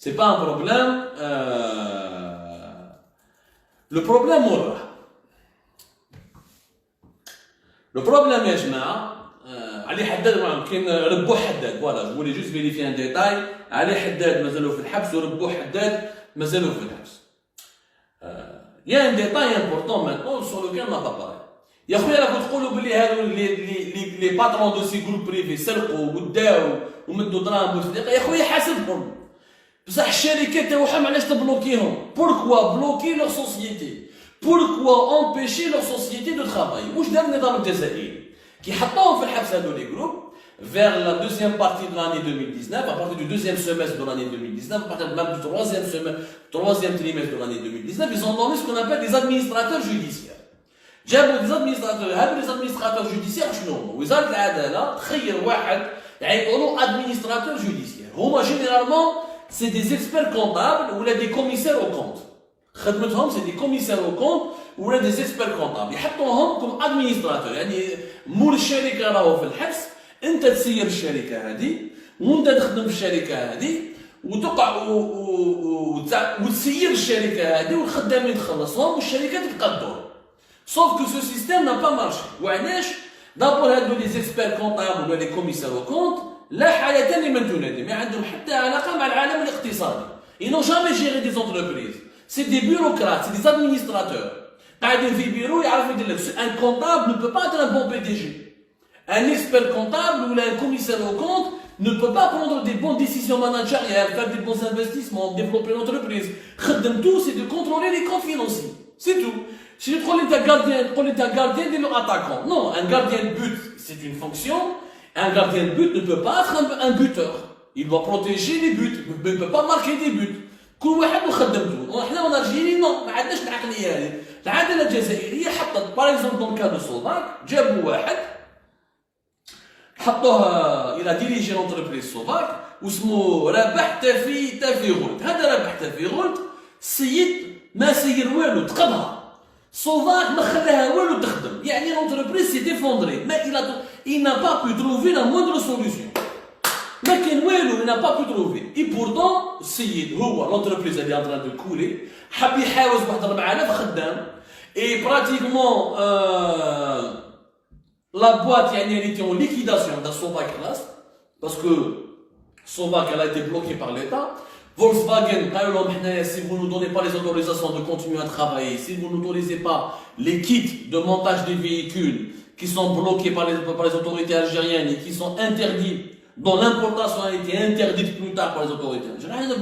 C'est pas un problème. Le problème هو Le problème يا جماعة علي حداد كاين ربو حداد فوالا جو لي جوست فيريفي ان ديتاي علي حداد مازالوا في الحبس وربو حداد مازالوا في الحبس. يا ان ديتاي امبورطون مانتون سور لوكال ما با باري. يا خويا راكم تقولوا بلي هادو لي باترون دو سي جروب بريفي سرقوا وداو ومدوا دراهم بوثقيقه يا خويا حاسبهم. بصح الشركات تاعهم علاش تبلوكيهم؟ بوركوا بلوكي لور سوسيتي؟ بوركوا امبيشي لور سوسيتي دو ترافاي؟ واش دار النظام الجزائري؟ كي حطوهم في الحبس هادو لي جروب vers la deuxième partie de l'année 2019, à partir du deuxième semestre de l'année 2019, à partir même du troisième trimestre de l'année 2019, ils ont nommé ce qu'on appelle des administrateurs judiciaires. جابوا des administrateurs, هادو les administrateurs judiciaires شنو هما؟ وزارة العدالة تخير واحد يعيطولو administrateur judiciaire. هما généralement c'est des experts comptables ou des commissaires aux comptes. خدمتهم c'est des commissaires aux comptes ou des experts comptables. يحطوهم comme administrateurs. يعني مول الشركة راهو في الحبس، انت تسير الشركه هذه وانت تخدم في الشركه هذه وتقع وتسير الشركه هذه والخدامين تخلصهم والشركه تبقى تدور. سوف كو سو سيستيم نا با مارشي. وعلاش؟ دابور هادو لي زيكسبير كونطابل ولا لي كوميسار او كونت لا حياه لمن تنادي، ما عندهم حتى علاقه مع العالم الاقتصادي. Ils n'ont jamais géré des entreprises. C'est des bureaucrates, c'est des administrateurs. قاعدين في بيرو يعرف يدير لك. Un comptable ne peut pas être un bon PDG. Un expert comptable ou un commissaire au compte ne peut pas prendre des bonnes décisions managériales, faire des bons investissements, développer l'entreprise. Tout, c'est de contrôler les comptes financiers. C'est tout. Si tu prends un gardien, dis-le attaquant. Non, un gardien de but, c'est une fonction. Un gardien de but ne peut pas être un buteur. Il doit protéger les buts, il ne peut pas marquer des buts. كل واحد وخدمته. احنا en Algérie non، ما عندناش العقلية هذه. العدالة الجزائرية حطت باغ اكزومبل دون كا دو سوفاك جابوا واحد حطوه الى ديريجي لونتربريز سوفاك واسمو رابح تافي غولد. هذا رابح تافي غولد السيد ما سير والو تقضها. سوفاك ما خلاها والو تخدم. يعني لونتربريز سي ديفوندري. ما il n'a pas pu trouver la moindre solution. ما كان والو il n'a pas pu trouver. et pourtant السيد هو لونتربريز اللي en train de couler حب يحاوز بواحد 4000 خدام et pratiquement la boîte elle était en liquidation dans Sovac parce que Sovac elle a été bloquée par l'État. Volkswagen, si vous ne nous donnez pas les autorisations de continuer à travailler, si vous n'autorisez pas les kits de montage des véhicules qui sont bloqués par les autorités algériennes et qui sont interdits, dont l'importation a été interdite plus tard par les autorités algériennes.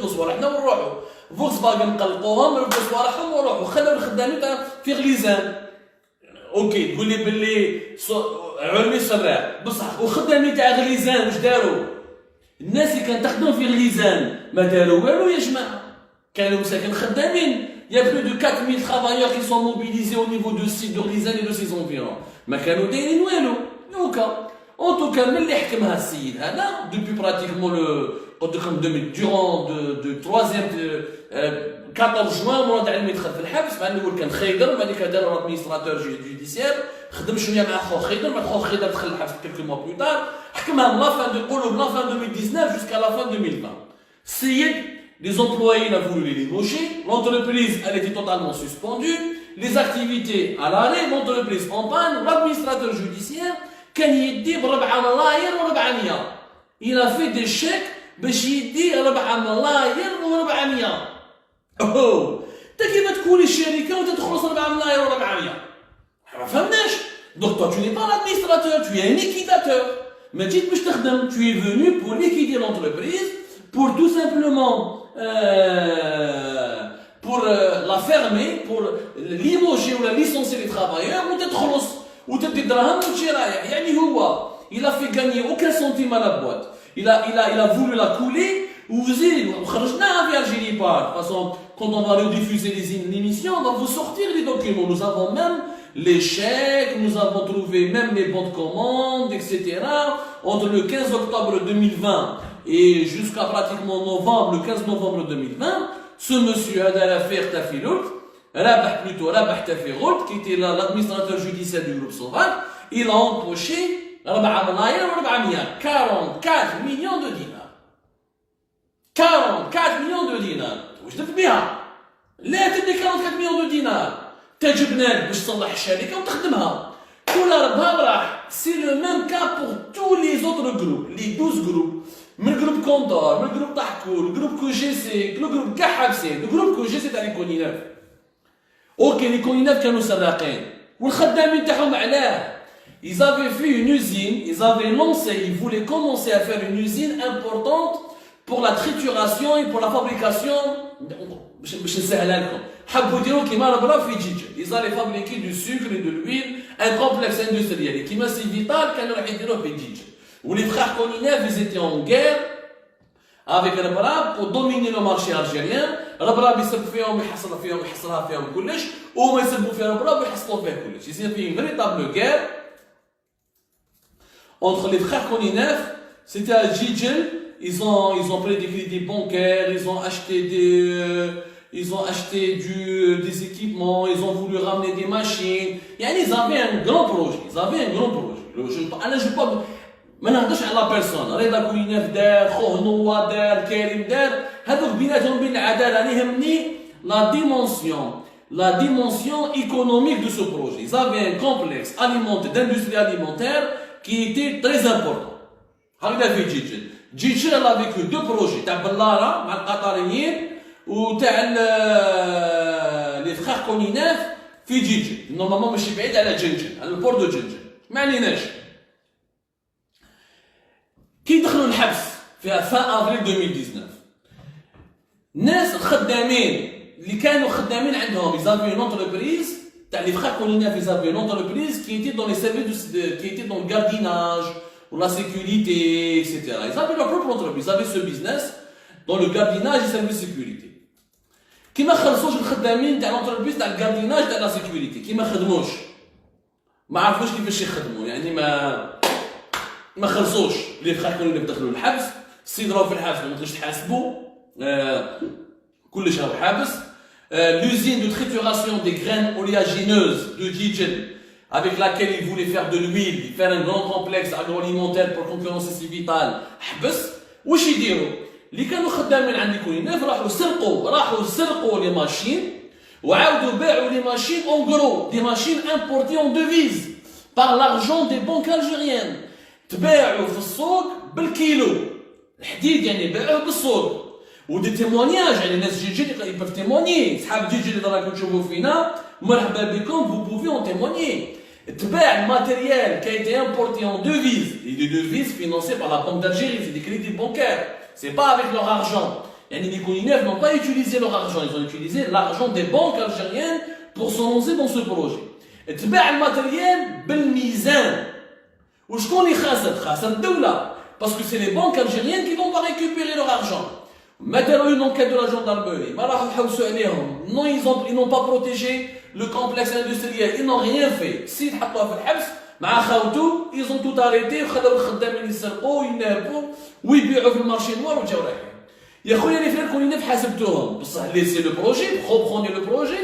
Volkswagen قلقوهم ربوا صوالحهم وروحوا خلوا الخدامين في غليزان. اوكي تقول لي باللي علمي سراء بصح وخدامين تاع غليزان واش داروا؟ الناس اللي كانت تخدم في غليزان ما داروا والو يا جماعه، كانوا مساكن خدامين. يا بلو دو 4000 travailleurs qui sont mobilisés au niveau de site de غليزان et de ses environs ما كانوا دايرين والو. اوكا en tout cas ملي حكمها السيد هذا depuis pratiquement durant de 14 جوان مراد علمي دخل في الحبس. مع الاول كان خيدر بعد كده دار ادمينستراتور جوديسيير خدم شويه مع خو خيدر بعد خو خيدر دخل الحبس كلكو موا بلو تار حكمها من لافان نقولوا من لافان 2019 jusqu'à la fin 2020. السيد les employés il a voulu les déloger, l'entreprise elle était totalement suspendue, les activités à l'arrêt, l'entreprise en panne, l'administrateur judiciaire كان يدي ب 4 ملاير و400. il a fait des chèques باش يدي 4 ملاير و400. اوه انت كيما تكون الشركه وانت تخلص 4 ملاير و400 ما فهمناش. دونك toi tu n'es pas l'administrateur, tu es un liquidateur. ما جيت باش تخدم, tu es venu pour liquider l'entreprise, pour tout simplement pour la fermer, pour limoger ou la licencier les travailleurs وانت تخلص وتدي دراهم وتمشي رايح. يعني هو il a fait gagner aucun centime à la boîte. Il a voulu la couler. وخرجناها في Algérie par. De toute façon, quand on va rediffuser les émissions, on va vous sortir les documents. Nous avons même les chèques, nous avons trouvé même les bons de commande, etc. Entre le 15 octobre 2020 et jusqu'à pratiquement novembre, le 15 novembre 2020, ce monsieur a l'affaire Tafilout, Rabah Tafilout, qui était l'administrateur judiciaire du groupe Sovac, il a empoché 44 millions de dinars. 44 millions de باش تبنيها. لا تدي 44 مليون دينار تجبناك باش تصلح الشركه وتخدمها. كل ربها راح. سي لو ميم كا بور تو لي زوتر جروب، لي 12 جروب، من جروب كونتور، من جروب طحكول، جروب كو جي سي، جروب كاع حابسين، جروب كو جي سي تاع لي كونيناف. اوكي لي كونيناف كانوا سراقين والخدامين تاعهم علاه. Ils avaient fait une usine, ils avaient lancé, ils voulaient commencer à faire une usine importante pour la trituration et pour la fabrication. باش نسهلها لكم، حبوا يديروا كيما ربرا في جيجل. Ils allaient fabriquer du sucre et de l'huile, un complexe industriel. كيما سي فيتال كانوا راح يديروه في جيجل. ولي frères Koninef, ils étaient en guerre avec ربرا pour dominer le marché algérien. ربرا بيسب فيهم ويحصل فيهم ويحصلها فيهم كلش، وهما يسبوا في ربرا ويحصلوا فيه كلش. يصير في une véritable guerre entre les frères Koninef. C'était à Jijel. Ils ont pris des crédits bancaires, ils ont acheté des équipements, ils ont voulu ramener des machines. Ils avaient un grand projet. Je parle, ما نهضرش على بيرسون. رضا كويناف دار، خوه نوا دار، كريم دار، هذوك بيناتهم بين العداله. انا يهمني la dimension économique de ce projet. Ils avaient un complexe d'industrie alimentaire qui était très important. هكذا في جيجل. جيجل elle a vécu deux projets تاع بلاره مع القطريين وتاع لي فخار كونيناف في جيجل. نورمالمون ماشي بعيد على جنجل، على البور دو جنجل. ما عليناش. كي دخلوا الحبس في فان افريل 2019 الناس الخدامين اللي كانوا خدامين عندهم ils avaient une entreprise تاع لي فخار كونيناف. ils avaient une entreprise qui était dans les services qui était dans le gardiennage ou la sécurité, etc. Ils avaient leur propre entreprise, ils avaient ce business dans le gardiennage et service sécurité. كي ما خلصوش الخدامين تاع l'entreprise تاع الجارديناج تاع la sécurité، كي ما خدموش ما عرفوش كيفاش يخدموا، يعني ما خلصوش. اللي كانوا دخلوا الحبس، صيدراو في الحبس ما تقدرش تحاسبوا، كلش راهو حابس. L'usine de trituration des graines oléagineuses de Jijel avec laquelle ils voulaient faire de l'huile, faire un grand complexe agroalimentaire pour concurrencer si vital, حبس. واش يديروا؟ اللي كانوا خدامين عند كونيناف راحوا سرقوا لي ماشين وعاودوا باعوا لي ماشين en gros, des machines importées en devises par l'argent des banques algériennes. تباعوا في السوق بالكيلو الحديد، يعني باعوه بالسوق. ودي تيمونياج، يعني ناس جيجي يبقى تيموني، صحاب جيجي اللي راكم تشوفوا فينا مرحبا بكم، vous pouvez en témoigner. تباع الماتيريال qui a été importé en devises, et des devises financées par la Banque d'Algérie, c'est des crédits bancaires, c'est pas avec leur argent. يعني les Koninef n'ont pas utilisé leur argent, ils ont utilisé l'argent des banques algériennes pour se lancer dans ce projet. تباع الماتيريال بالميزان. وشكون اللي خاسر الدولة، parce que c'est les banques algériennes qui vont pas récupérer leur argent. ما داروا une enquête de la gendarmerie، ما راحوا يحوسوا عليهم. Non, ils n'ont pas protégé le complexe industriel, ils n'ont rien fait. سيد حطوه في الحبس مع خاوته، ils ont tout arrêté وخدوا الخدامين يسرقوا وينهبوا ويبيعوا في المارشي نوار وجاو رايحين. يا خويا لي فرير كونيناف حاسبتوهم، بصح ليسي لو بروجي، reprenez le projet.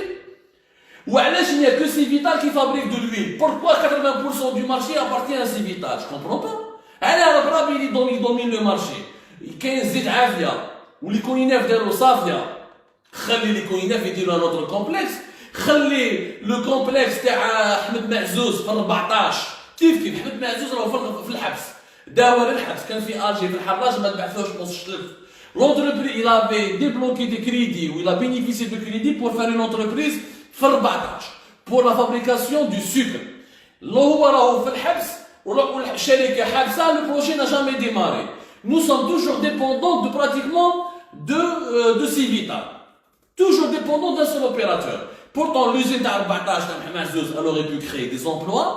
وعلاش il n'y a que Civital qui fabrique de l'huile? Pourquoi 80% du marché appartient à Civital? Je comprends pas. على ربرابي اللي domine le marché. كاين زيت عافيه واللي كونيناف داروا صافيه. خلي لي كونيناف يديروا ان اوتر كومبلكس، خلي لو كومبلكس تاع احمد معزوز في 14 كيف احمد معزوز راهو في الحبس، داور الحبس، كان في الجي في الحراج ما تبعثوش نص شلف. L'entreprise, il avait débloqué des crédits, ou il a bénéficié de crédits pour faire une entreprise في 14 pour la fabrication du sucre. اللي هو راهو في الحبس والشركه حابسه، le projet n'a jamais démarré. Nous sommes toujours dépendants de pratiquement de Civital. Toujours dépendants d'un seul opérateur. Pourtant, l'usine d'Arbatage, elle aurait pu créer des emplois.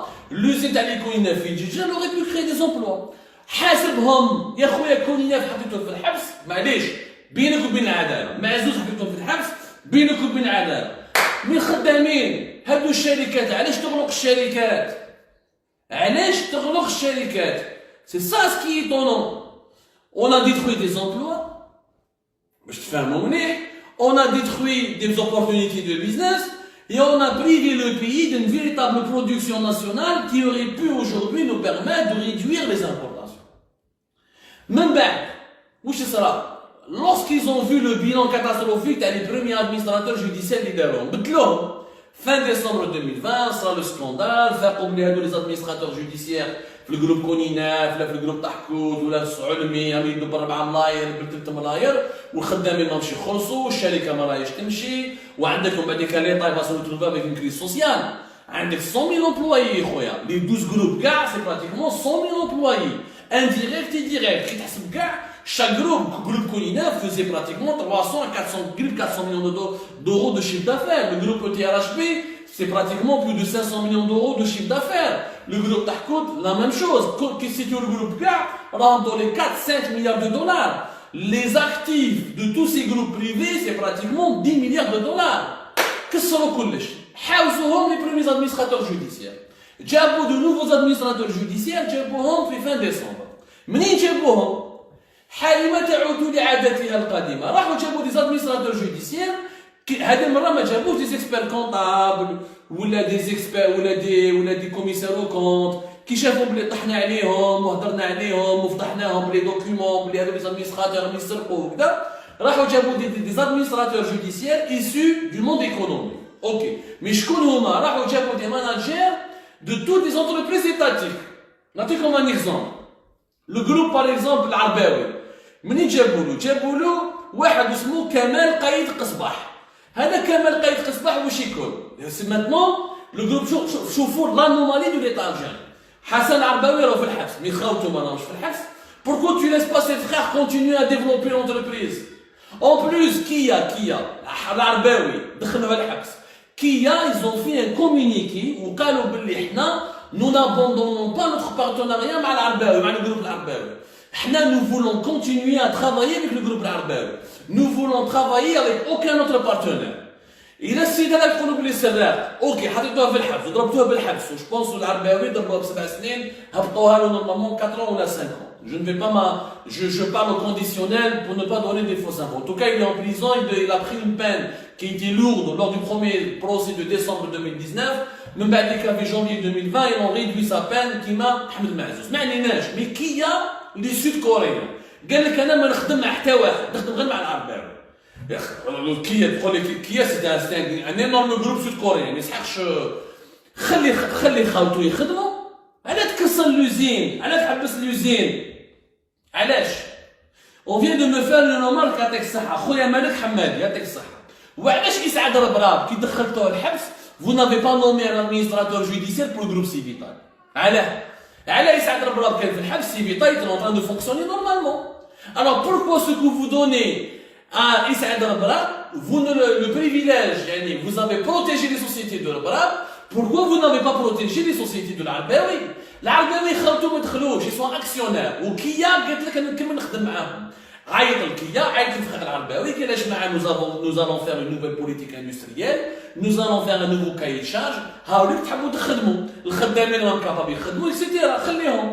L'usine d'Alikoïna Fidjidji, elle aurait pu créer des emplois. حاسبهم يا خويا كونيناف حطيتهم في الحبس، معليش بينك وبين العداله، معزوز حطيتهم في الحبس بينك وبين العداله. من خدامين هادو الشركات، علاش تغلق الشركات؟ علاش تغلق الشركات؟ سي سا سكي étonnant. On a détruit des emplois. باش تفهموا مليح. On a détruit des opportunités de business et on a privé le pays d'une véritable production nationale qui aurait pu aujourd'hui nous permettre de réduire les importations. من بعد واش صرا؟ lorsqu'ils ont vu le bilan catastrophique تاع les premiers administrateurs judiciaires اللي داروهم بدلوهم fin décembre 2020 صرا لو سكوندال فاقوا بلي هادو لي administrateurs judiciaires في الجروب كونيناف ولا في الجروب طحكوت ولا في السعلمي راهم يدوا ب4 ملاير ب3 ملاير والخدامين ماهمش يخلصوا والشركه ما راهيش تمشي وعندكم بعديك لي طاي فاسون تروفا افيك اون كريز سوسيال عندك 100,000 امبلويي خويا لي 12 جروب كاع سي براتيكمون 100,000 امبلويي انديريكت اي ديريكت كي تحسب كاع chaque groupe Colina faisait pratiquement 300 à 400 millions d'euros de chiffre d'affaires. Le groupe TRHP, c'est pratiquement plus de 500 millions d'euros de chiffre d'affaires. Le groupe Tahkout, la même chose. Si tu le groupe K, rentre dans les 4-5 milliards de dollars. Les actifs de tous ces groupes privés, c'est pratiquement 10 milliards de dollars. Qu'est-ce que c'est les premiers administrateurs judiciaires. Djabou de nouveaux administrateurs judiciaires, Djabouhom fin décembre. Meni Djabouhom. حالما تعود لعادتها القديمه راحوا جابوا دي زادمينستراتور جوديسيير هذه المره ما جابوش دي زيكسبير كونطابل ولا دي زيكسبير ولا دي كوميسار او كونت كي شافوا بلي طحنا عليهم وهضرنا عليهم وفتحناهم بلي دوكيومون بلي هذو لي زادمينستراتور راهم يسرقوا وكذا راحوا جابوا دي زادمينستراتور جوديسيير ايسو دو موند ايكونومي اوكي مي شكون هما راحوا جابوا دي ماناجير دو توت دي زونتربريز ايتاتيك نعطيكم ان اكزومبل لو جروب باغ اكزومبل العرباوي منين جابوا له واحد اسمه كمال قايد قصباح هذا كمال قايد قصباح واش يكون سي ماتنون لو جروب شوفوا لانومالي دو ليتا الجيري حسن العرباوي راهو في الحبس مي خاوته ما راهوش في الحبس pourquoi tu laisses pas ses frères continuer à développer l'entreprise en plus كيا العرباوي دخلوها الحبس كيا ils ont fait un communiqué وقالوا باللي حنا nous n'abandonnons pas notre partenariat مع العرباوي مع الجروب العرباوي nous voulons continuer à travailler avec le groupe Arbaoui. Nous voulons travailler avec aucun autre partenaire. إذا السيد هذا يقولوا بلي سراق، أوكي حطيتوها في الحبس وضربتوها بالحبس وش بونسو العرباوي ضربوها ب7 سنين هبطوها له نورمالمون 4 ans ولا 5 ans. Je ne vais pas je parle au conditionnel pour ne pas donner des fausses infos. En tout cas, il est en prison, il a pris une peine qui était lourde lors du premier procès de décembre 2019. من بعد في janvier 2020, ils ont réduit sa peine كيما أحمد معزوز. ما عنيناش، مي كيا لي سود كوريين قال لك انا ما نخدم مع حتى واحد نخدم غير مع العرباوي يا اخي كيا تقول لك كيا سي ان انورم جروب سود كوريين ما يسحقش خلي خاوتو يخدموا علاش تكسر لوزين علاش تحبس لوزين علاش اون فيان دو مو فير لو نورمال يعطيك الصحه خويا مالك حمادي يعطيك الصحه وعلاش اسعاد ربراب كي دخلتوه الحبس vous n'avez pas nommé un administrateur judiciaire pour le groupe Civital على يسعد ربراب كان في الحبس Civital est en train de fonctionner normalement. Alors pourquoi ce que vous donnez à Issaad Rabrab, vous ne le privilège, vous avez protégé les sociétés de Rabrab, pourquoi vous n'avez pas protégé les sociétés de l'Arbaoui? L'Arbaoui خلطوا ما دخلوش ils sont actionnaires وكيا قالت لك انا نكمل نخدم معاهم عيط الكيا عيط الفخر العرباوي قال اش معاه nous allons faire une nouvelle politique industrielle nous allons faire un nouveau cahier de charge هاوليك تحبوا تخدموا الخدامين راهم كابابل يخدموا اكسيتيرا خليهم